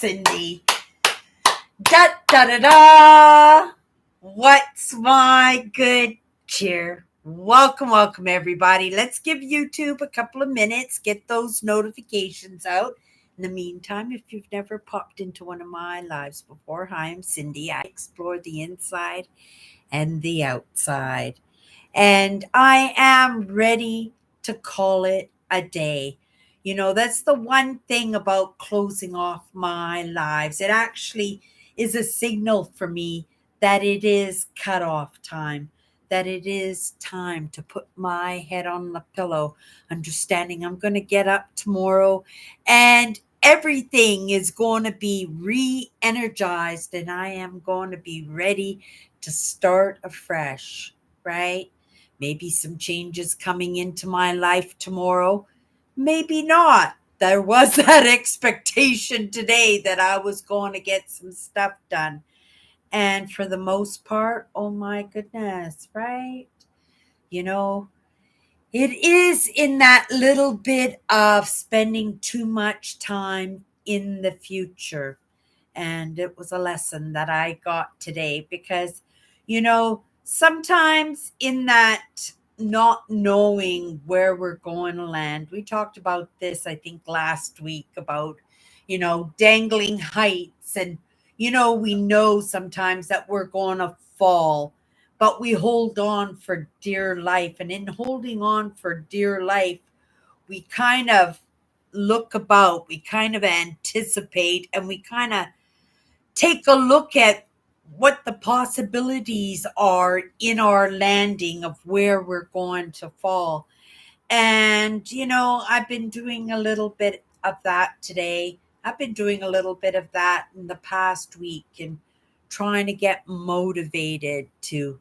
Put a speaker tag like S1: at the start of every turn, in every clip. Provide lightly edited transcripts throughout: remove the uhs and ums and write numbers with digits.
S1: Cindy. Da da da da. What's my good cheer? Welcome, everybody. Let's give YouTube a couple of minutes, get those notifications out. In the meantime, if you've never popped into one of my lives before, hi, I'm Cindy. I explore the inside and the outside. And I am ready to call it a day. That's the one thing about closing off my lives. It actually is a signal for me that it is cut off time, that it is time to put my head on the pillow, understanding I'm going to get up tomorrow and everything is going to be re energized and I am going to be ready to start afresh, right? Maybe some changes coming into my life tomorrow. Maybe not. There was that expectation today that I was going to get some stuff done. And for the most part, oh my goodness, right? You know, it is in that little bit of spending too much time in the future. And it was a lesson that I got today because, sometimes in that not knowing where we're going to land, we talked about this, I think, last week about, dangling heights. And, we know sometimes that we're going to fall, but we hold on for dear life. And in holding on for dear life, we kind of look about, we kind of anticipate, and we kind of take a look at what the possibilities are in our landing of where we're going to fall. And, I've been doing a little bit of that today. I've been doing a little bit of that in the past week and trying to get motivated to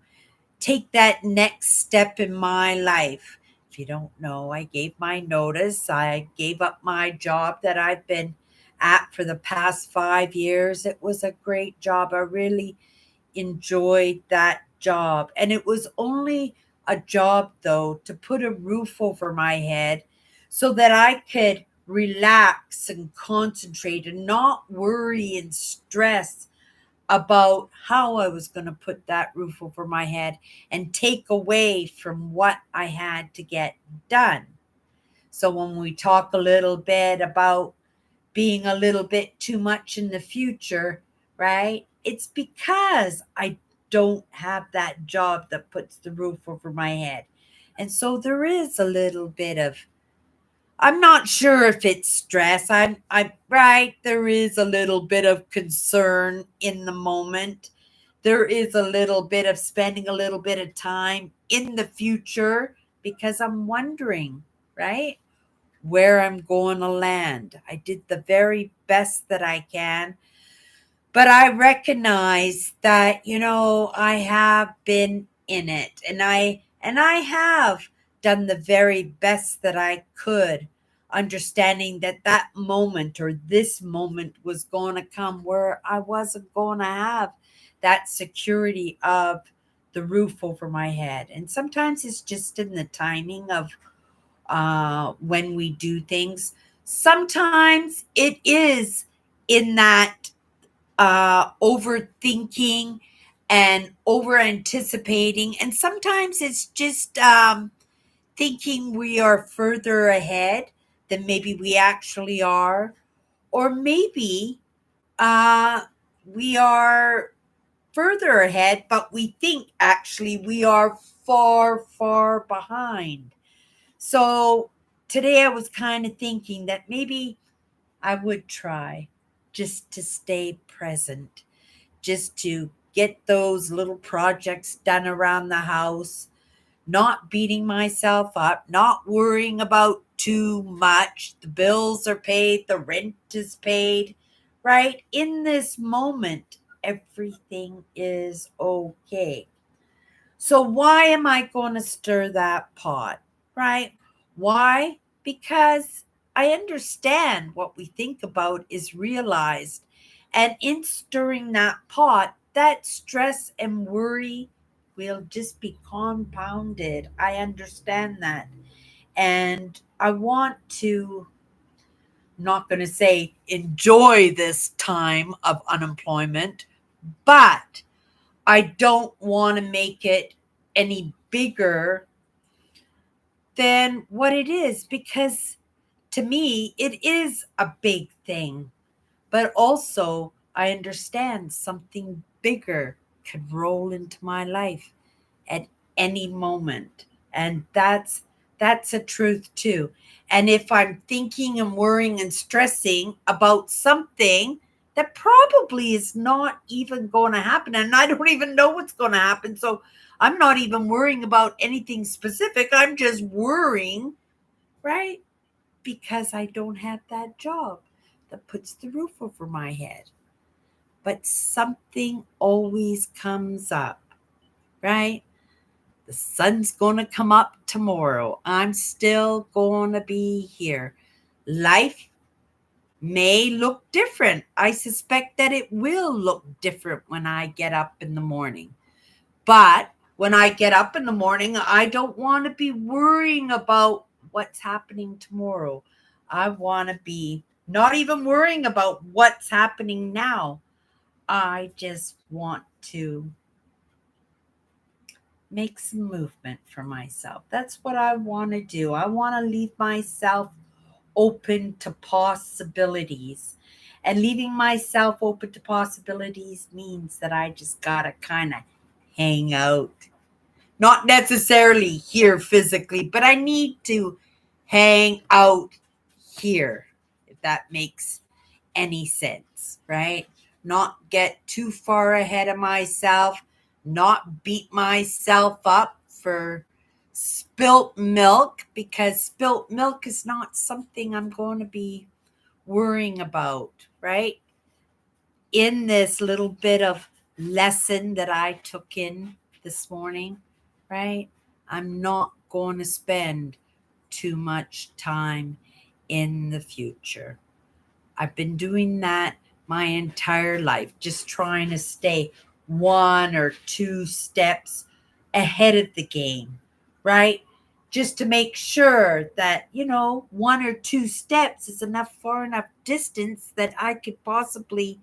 S1: take that next step in my life. If you don't know, I gave my notice. I gave up my job that I've been at for the past 5 years. It was a great job. I really enjoyed that job. And it was only a job, though, to put a roof over my head so that I could relax and concentrate and not worry and stress about how I was going to put that roof over my head and take away from what I had to get done. So, when we talk a little bit about being a little bit too much in the future, right? It's because I don't have that job that puts the roof over my head. And so there is a little bit of, I'm not sure if it's stress. I'm right. There is a little bit of concern in the moment. There is a little bit of spending a little bit of time in the future because I'm wondering, right, where I'm going to land. I did the very best that I can, but I recognize that, I have been in it and I have done the very best that I could, understanding that that moment or this moment was going to come where I wasn't going to have that security of the roof over my head. And sometimes it's just in the timing of when we do things. Sometimes it is in that overthinking and over anticipating. And sometimes it's just thinking we are further ahead than maybe we actually are. Or maybe uh, we are further ahead, but we think actually we are far, far behind. So today I was kind of thinking that maybe I would try just to stay present, just to get those little projects done around the house, not beating myself up, not worrying about too much. The bills are paid, the rent is paid, right? In this moment, everything is okay. So, why am I going to stir that pot, right? Why? Because I understand what we think about is realized. And in stirring that pot, that stress and worry will just be compounded. I understand that. And I want to not going to say enjoy this time of unemployment, but I don't want to make it any bigger than what it is, because to me, it is a big thing. But also, I understand something bigger could roll into my life at any moment. And that's a truth too. And if I'm thinking and worrying and stressing about something that probably is not even going to happen, and I don't even know what's going to happen, so I'm not even worrying about anything specific. I'm just worrying, right? Because I don't have that job that puts the roof over my head. But something always comes up, right? The sun's going to come up tomorrow. I'm still going to be here. Life may look different. I suspect that it will look different when I get up in the morning. But when I get up in the morning, I don't want to be worrying about what's happening tomorrow. I want to be not even worrying about what's happening now. I just want to make some movement for myself. That's what I want to do. I want to leave myself open to possibilities. And leaving myself open to possibilities means that I just got to kind of hang out. Not necessarily here physically, but I need to hang out here, if that makes any sense, right? Not get too far ahead of myself, not beat myself up for spilt milk, because spilt milk is not something I'm going to be worrying about, right? In this little bit of lesson that I took in this morning, right? I'm not going to spend too much time in the future. I've been doing that my entire life, just trying to stay one or two steps ahead of the game, right? Just to make sure that, one or two steps is enough, far enough distance that I could possibly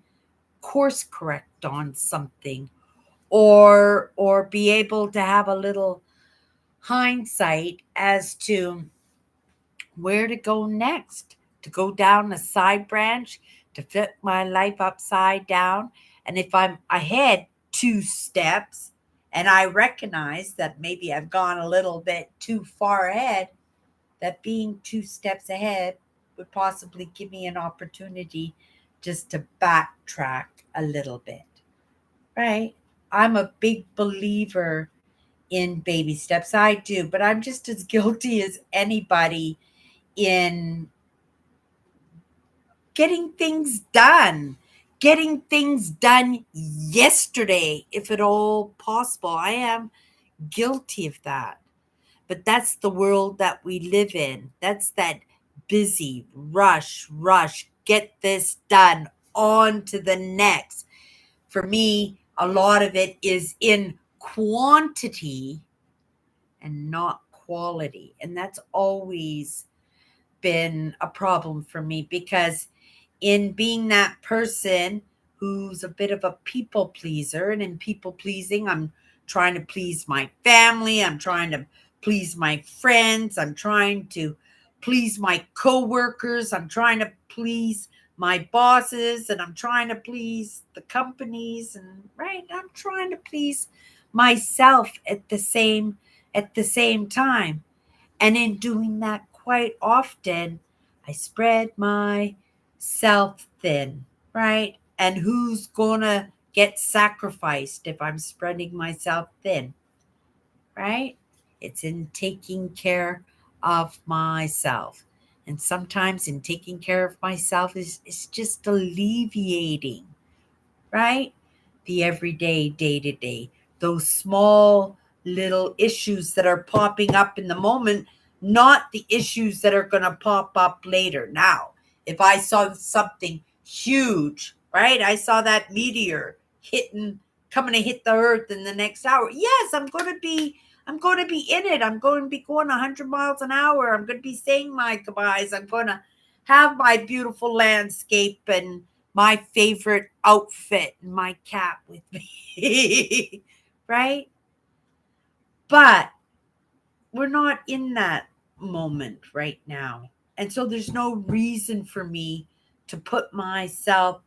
S1: course correct on something, or be able to have a little hindsight as to where to go next, to go down a side branch, to flip my life upside down. And if I'm ahead two steps and I recognize that maybe I've gone a little bit too far ahead, that being two steps ahead would possibly give me an opportunity just to backtrack a little bit, right? I'm a big believer in baby steps. I do, but I'm just as guilty as anybody in getting things done. Getting things done yesterday, if at all possible. I am guilty of that. But that's the world that we live in. That's that busy, rush, get this done, on to the next. For me, a lot of it is in quantity and not quality. And that's always been a problem for me, because in being that person who's a bit of a people pleaser, and in people pleasing, I'm trying to please my family, I'm trying to please my friends, I'm trying to please my coworkers, I'm trying to please my bosses, and I'm trying to please the companies, and right, I'm trying to please myself at the same time. And in doing that, quite often, I spread myself thin, right? And who's going to get sacrificed if I'm spreading myself thin, right? It's in taking care of myself. And sometimes in taking care of myself is just alleviating, right? The everyday, day to day, those small little issues that are popping up in the moment, not the issues that are going to pop up later. Now, if I saw something huge, right? I saw that meteor coming to hit the earth in the next hour. Yes, I'm going to be in it. I'm going to be going 100 miles an hour. I'm going to be saying my goodbyes. I'm going to have my beautiful landscape and my favorite outfit and my cat with me, right? But we're not in that moment right now. And so there's no reason for me to put myself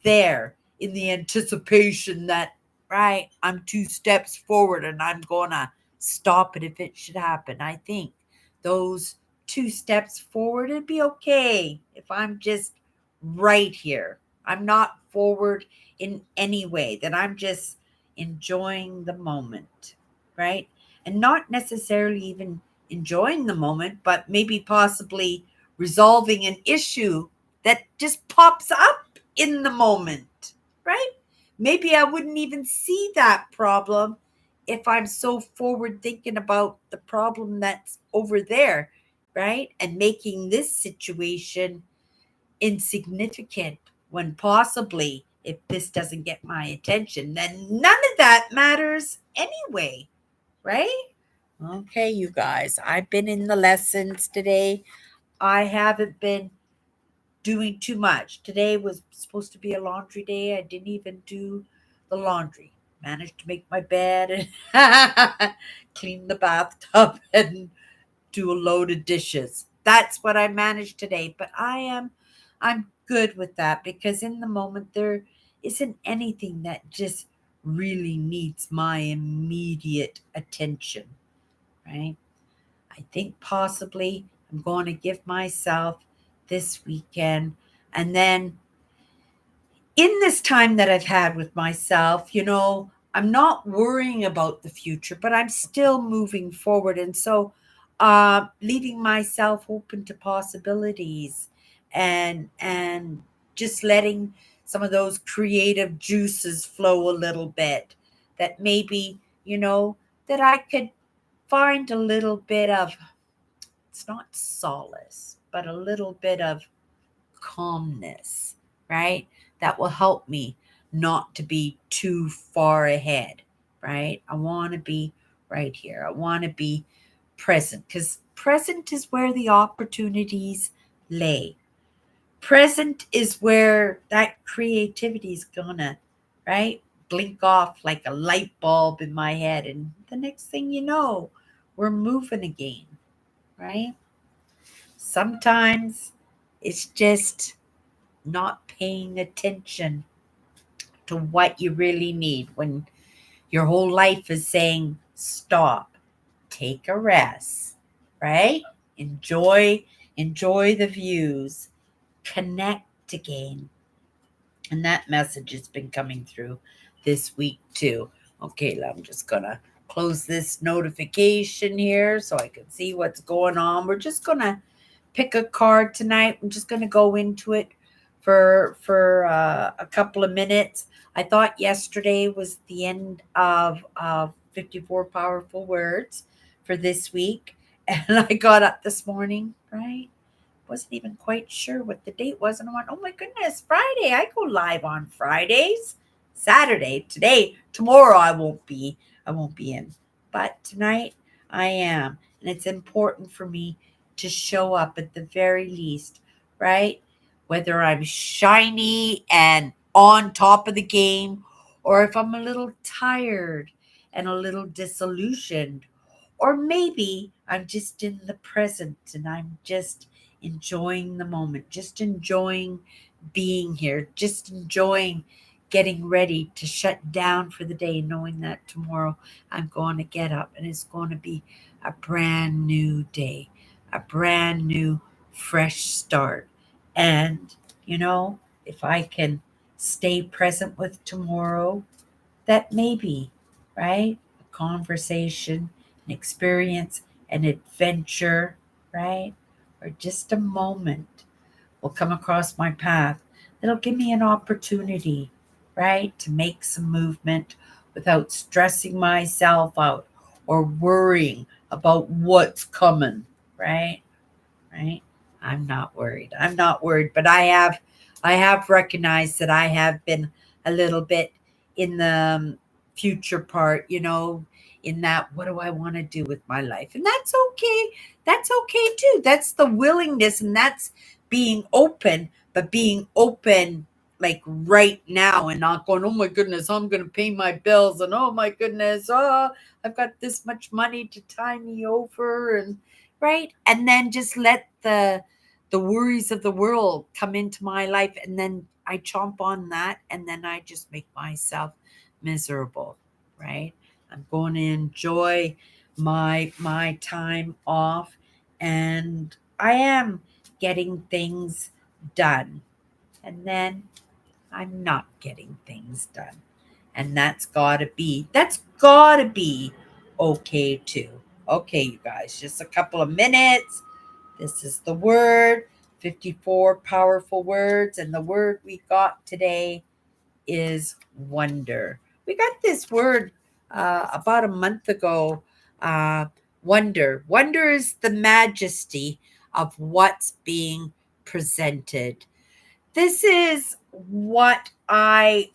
S1: there in the anticipation that, right, I'm 2 steps forward and I'm going to stop it if it should happen. I think those 2 steps forward, it'd be okay if I'm just right here. I'm not forward in any way, that I'm just enjoying the moment, right? And not necessarily even enjoying the moment, but maybe possibly resolving an issue that just pops up in the moment, right? Maybe I wouldn't even see that problem if I'm so forward thinking about the problem that's over there, right? And making this situation insignificant when possibly, if this doesn't get my attention, then none of that matters anyway, right? Okay, you guys, I've been in the lessons today. I haven't been doing too much. Today was supposed to be a laundry day. I didn't even do the laundry. Managed to make my bed and clean the bathtub and do a load of dishes. That's what I managed today. But I'm good with that because in the moment there isn't anything that just really needs my immediate attention, right? I think possibly I'm going to give myself this weekend. And then in this time that I've had with myself, I'm not worrying about the future, but I'm still moving forward. And so, leaving myself open to possibilities and just letting some of those creative juices flow a little bit, that maybe, that I could find a little bit of, it's not solace, but a little bit of calmness, right? That will help me not to be too far ahead, right? I want to be right here. I want to be present because present is where the opportunities lay. Present is where that creativity is gonna, right? Blink off like a light bulb in my head. And the next thing you know, we're moving again, right? Sometimes it's just not paying attention to what you really need when your whole life is saying, stop, take a rest, right? Enjoy the views, connect again. And that message has been coming through this week too. Okay, I'm just gonna close this notification here so I can see what's going on. We're just gonna pick a card tonight. I'm just gonna go into it for a couple of minutes. I thought yesterday was the end of 54 powerful words for this week, and I got up this morning, right? Wasn't even quite sure what the date was, and I went, "Oh my goodness, Friday! I go live on Fridays, Saturday, today, tomorrow. I won't be in, but tonight I am, and it's important for me to show up at the very least, right? Whether I'm shiny and on top of the game, or if I'm a little tired and a little disillusioned, or maybe I'm just in the present and I'm just enjoying the moment, just enjoying being here, just enjoying getting ready to shut down for the day, knowing that tomorrow I'm going to get up and it's going to be a brand new day, a brand new, fresh start. And, if I can stay present with tomorrow, that may be, right? A conversation, an experience, an adventure, right? Or just a moment will come across my path that'll give me an opportunity, right? To make some movement without stressing myself out or worrying about what's coming, right? Right? I'm not worried. I'm not worried, but I have recognized that I have been a little bit in the future part, in that what do I want to do with my life? And that's okay. That's okay too. That's the willingness and that's being open, but being open like right now and not going, oh my goodness, I'm going to pay my bills. And oh my goodness, I've got this much money to tie me over. And right. And then just let the worries of the world come into my life. And then I chomp on that. And then I just make myself miserable. Right. I'm going to enjoy my time off, and I am getting things done. And then I'm not getting things done. And that's gotta be okay too. Okay, you guys, just a couple of minutes. This is the word, 54 powerful words. And the word we got today is wonder. We got this word about a month ago. Uh, wonder. Wonder is the majesty of what's being presented. This is what I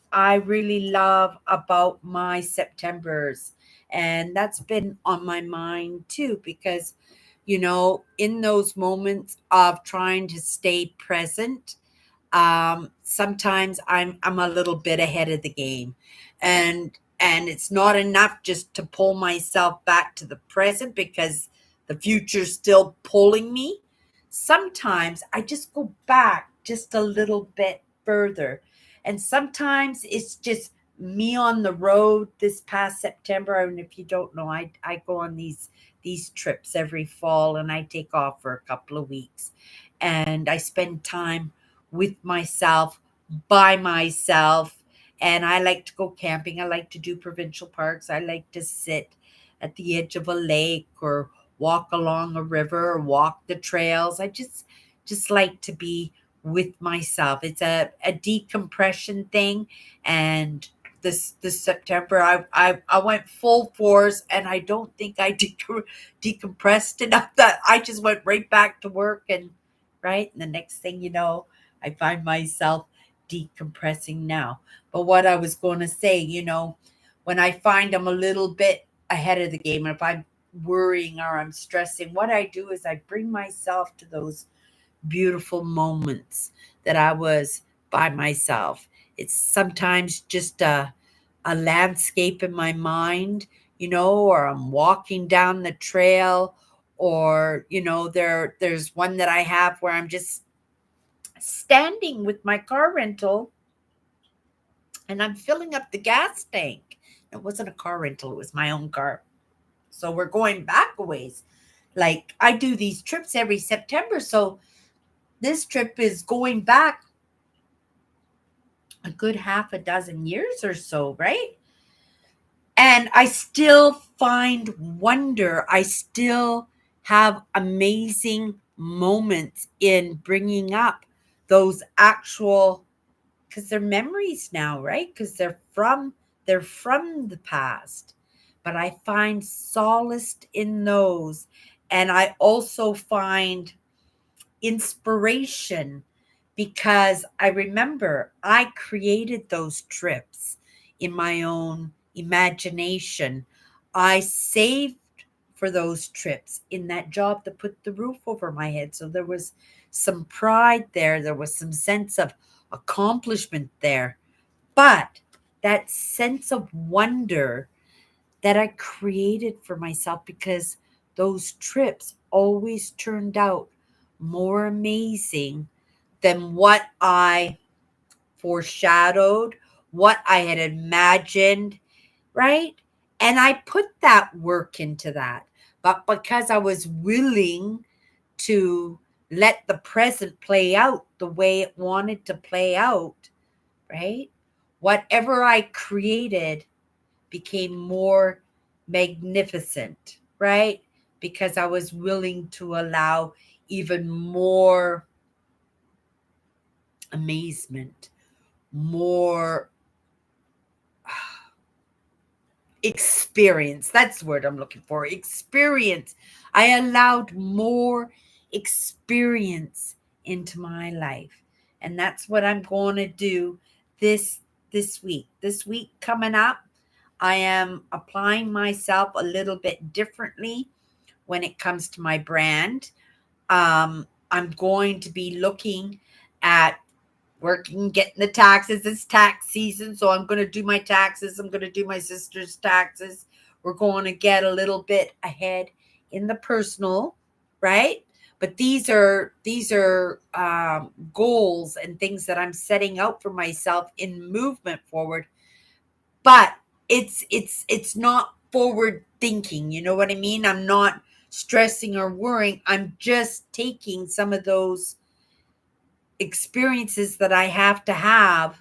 S1: really love about my Septembers, and that's been on my mind too, because in those moments of trying to stay present, sometimes I'm a little bit ahead of the game, and it's not enough just to pull myself back to the present because the future's still pulling me. Sometimes I just go back just a little bit further, and sometimes it's just me on the road. This past September, and if you don't know, I go on these trips every fall, and I take off for a couple of weeks, and I spend time with myself, by myself. And I like to go camping. I like to do provincial parks. I like to sit at the edge of a lake or walk along a river or walk the trails. I just like to be with myself. It's a decompression thing. And this September I went full force, and I don't think I decompressed enough that I just went right back to work. And right, and the next thing you know, I find myself decompressing now. But what I was going to say, when I find I'm a little bit ahead of the game, and if I'm worrying or I'm stressing, what I do is I bring myself to those beautiful moments that I was by myself. It's sometimes just a landscape in my mind, or I'm walking down the trail, or there's one that I have where I'm just standing with my car rental, and I'm filling up the gas tank. It wasn't a car rental, it was my own car. So we're going back a ways. Like, I do these trips every September. So this trip is going back a good half a dozen years or so, right? And I still find wonder. I still have amazing moments in bringing up those actual, because they're memories now, right? Because they're from the past. But I find solace in those. And I also find inspiration because I remember I created those trips in my own imagination. I saved for those trips in that job that put the roof over my head. So there was some pride there, there was some sense of accomplishment there. But that sense of wonder that I created for myself, because those trips always turned out more amazing than what I foreshadowed, what I had imagined, right? And I put that work into that. But because I was willing to let the present play out the way it wanted to play out, right? Whatever I created became more magnificent, right? Because I was willing to allow even more amazement, more experience. That's the word I'm looking for. Experience. I allowed more experience into my life. And that's what I'm going to do this this week. This week coming up, I am applying myself a little bit differently when it comes to my brand. I'm going to be looking at working, getting the taxes. It's tax season, so I'm going to do my taxes. I'm going to do my sister's taxes. We're going to get a little bit ahead in the personal, right? But these are goals and things that I'm setting out for myself in movement forward. But it's not forward thinking. You know what I mean? I'm not stressing or worrying. I'm just taking some of those experiences that I have to have,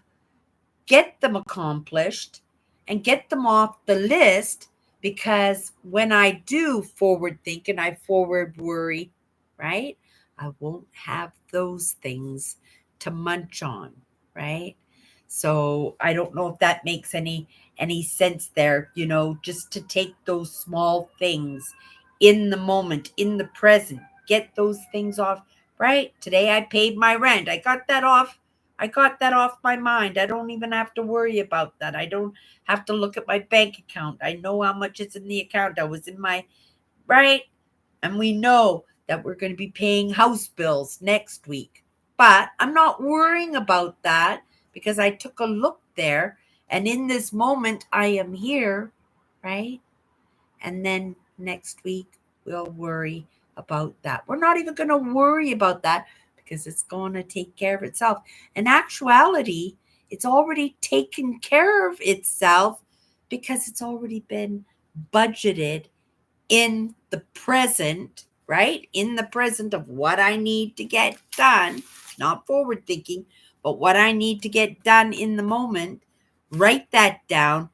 S1: get them accomplished, and get them off the list, because when I do forward think and I forward worry, right, I won't have those things to munch on, right? So I don't know if that makes any sense there, just to take those small things in the moment, in the present, get those things off. Right? Today I paid my rent. I got that off my mind. I don't even have to worry about that. I don't have to look at my bank account. I know how much is in the account. I was in my, right? And we know that we're going to be paying house bills next week. But I'm not worrying about that because I took a look there. And in this moment, I am here, right? And then next week, we'll worry about that. We're not even going to worry about that because it's going to take care of itself. In actuality, it's already taken care of itself because it's already been budgeted in the present, right? In the present of what I need to get done, not forward thinking, but what I need to get done in the moment. Write that down,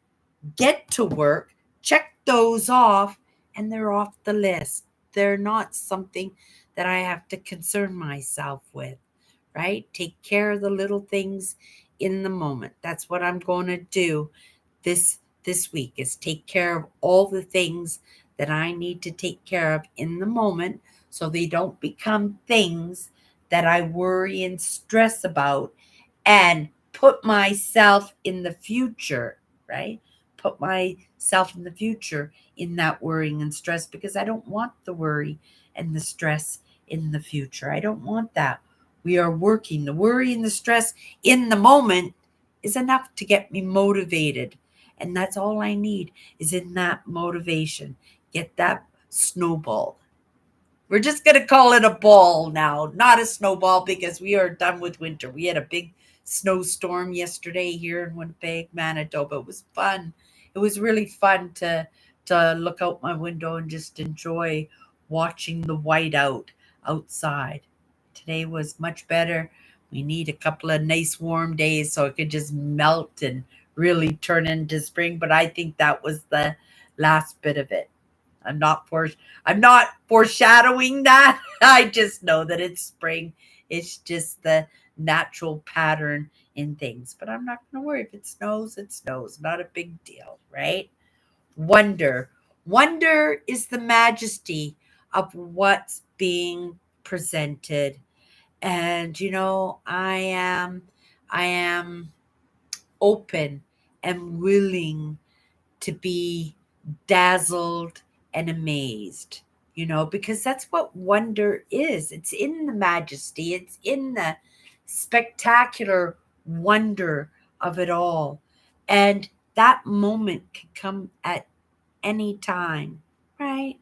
S1: get to work, check those off, and they're off the list. They're not something that I have to concern myself with, right? Take care of the little things in the moment. That's what I'm going to do this week, is take care of all the things that I need to take care of in the moment so they don't become things that I worry and stress about and put myself in the future, right? Put myself in the future in that worrying and stress, because I don't want the worry and the stress in the future. I don't want that. We are working. The worry and the stress in the moment is enough to get me motivated. And that's all I need, is in that motivation. Get that snowball. We're just going to call it a ball now, not a snowball, because we are done with winter. We had a big snowstorm yesterday here in Winnipeg, Manitoba. It was fun. It was really fun to look out my window and just enjoy watching the whiteout outside. Today was much better. We need a couple of nice warm days so it could just melt and really turn into spring. But I think that was the last bit of it. I'm not for I'm not foreshadowing that. I just know that it's spring. It's just the natural pattern in things. But I'm not going to worry. If it snows, it snows. Not a big deal, right? Wonder. Wonder is the majesty of what's being presented. And I am open and willing to be dazzled and amazed, because that's what wonder is. It's in the majesty, it's in the spectacular wonder of it all. And that moment can come at any time, right?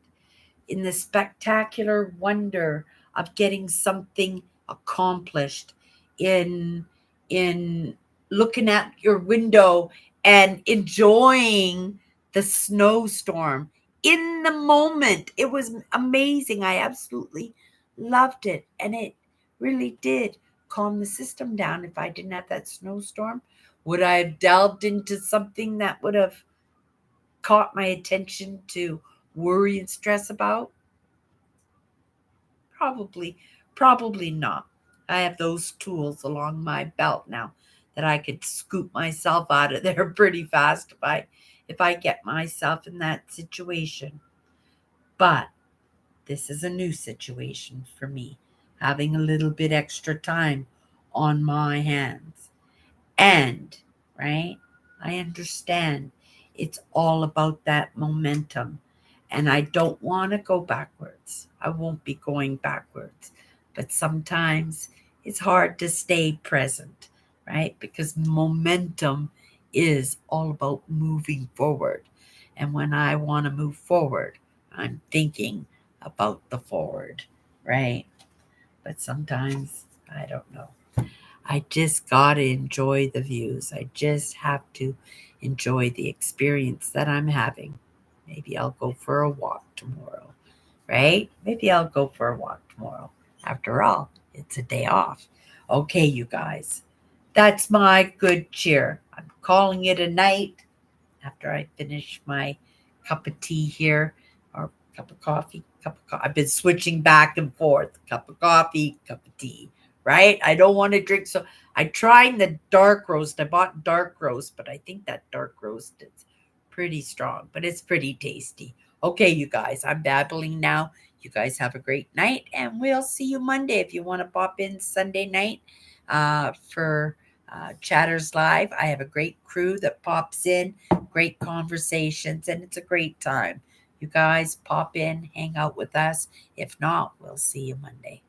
S1: In the spectacular wonder of getting something accomplished, in in looking at your window and enjoying the snowstorm in the moment. It was amazing. I absolutely loved it, and it really did calm the system down. If I didn't have that snowstorm, would I have delved into something that would have caught my attention to worry and stress about? Probably, probably not. I have those tools along my belt now that I could scoop myself out of there pretty fast if I get myself in that situation. But this is a new situation for me, having a little bit extra time on my hands. And, right, I understand it's all about that momentum. And I don't want to go backwards. I won't be going backwards. but sometimes it's hard to stay present, right? Because momentum is all about moving forward. And when I want to move forward, I'm thinking about the forward, right? But sometimes I don't know. I just got to enjoy the views. I just have to enjoy the experience that I'm having. Maybe I'll go for a walk tomorrow, right? Maybe I'll go for a walk tomorrow. After all, it's a day off. Okay, you guys, that's my good cheer. I'm calling it a night after I finish my cup of tea here, or cup of coffee, I've been switching back and forth, cup of coffee, cup of tea, right? I don't want to drink. So I tried the dark roast. I bought dark roast, but I think that dark roast is pretty strong, but it's pretty tasty. Okay, you guys, I'm babbling now. You guys have a great night, and we'll see you Monday if you want to pop in Sunday night for Chatters Live. I have a great crew that pops in, great conversations, and it's a great time. You guys pop in, hang out with us. If not, we'll see you Monday.